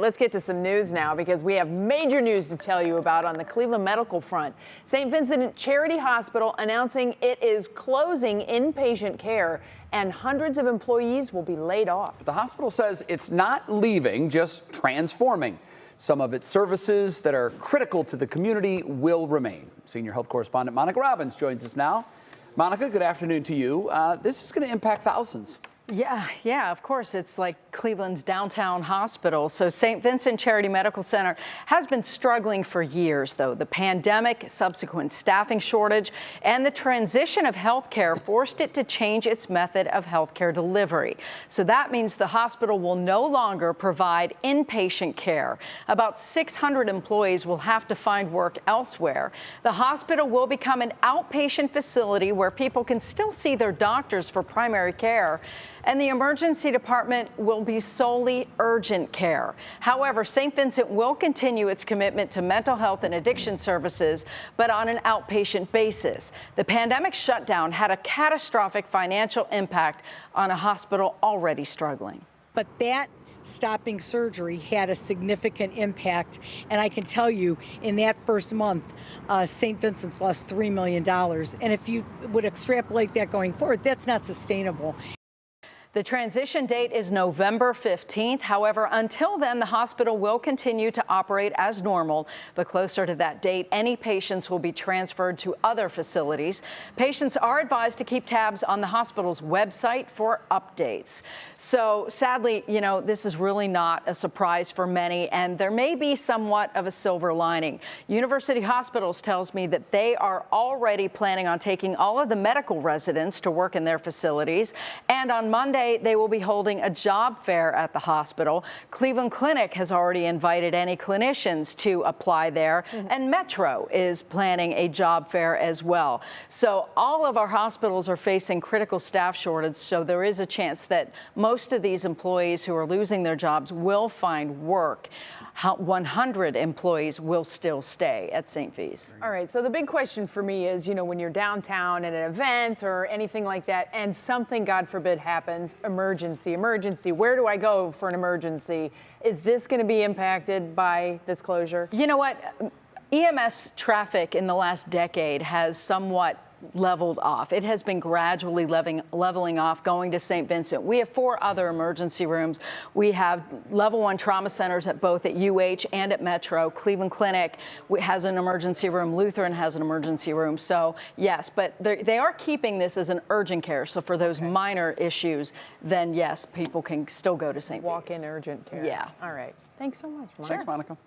Let's get to some news now because we have major news to tell you about on the Cleveland medical front. St. Vincent Charity Hospital announcing it is closing inpatient care and hundreds of employees will be laid off. The hospital says it's not leaving, just transforming. Some of its services that are critical to the community will remain. Senior health correspondent Monica Robbins joins us now. Monica, good afternoon to you. This is going to impact thousands. Yeah, of course. It's like Cleveland's downtown hospital. So St. Vincent Charity Medical Center has been struggling for years, though. The pandemic, subsequent staffing shortage, and the transition of healthcare forced it to change its method of healthcare delivery. So that means the hospital will no longer provide inpatient care. About 600 employees will have to find work elsewhere. The hospital will become an outpatient facility where people can still see their doctors for primary care. And the emergency department will be solely urgent care. However, St. Vincent will continue its commitment to mental health and addiction services, but on an outpatient basis. The pandemic shutdown had a catastrophic financial impact on a hospital already struggling. But that stopping surgery had a significant impact. And I can tell you, in that first month, St. Vincent's lost $3 million. And if you would extrapolate that going forward, that's not sustainable. The transition date is November 15th. However, until then, the hospital will continue to operate as normal. But closer to that date, any patients will be transferred to other facilities. Patients are advised to keep tabs on the hospital's website for updates. So sadly, this is really not a surprise for many, and there may be somewhat of a silver lining. University Hospitals tells me that they are already planning on taking all of the medical residents to work in their facilities. And on Monday, they will be holding a job fair at the hospital. Cleveland Clinic has already invited any clinicians to apply there, and Metro is planning a job fair as well. So all of our hospitals are facing critical staff shortage, so there is a chance that most of these employees who are losing their jobs will find work. 100 employees will still stay at St. V's. All right, so the big question for me is, when you're downtown at an event or anything like that and something, God forbid, happens, emergency, where do I go for an emergency? Is this going to be impacted by this closure? You know what? EMS traffic in the last decade has somewhat leveled off. It has been gradually leveling off going to St. Vincent. We have 4 other emergency rooms. We have level 1 trauma centers at both at UH and at Metro. Cleveland Clinic has an emergency room. Lutheran has an emergency room. So yes, but they are keeping this as an urgent care. So for those minor issues, then yes, people can still go to St. Vincent. Walk-in urgent care. Yeah. All right. Thanks so much, Monica. Thanks, Monica.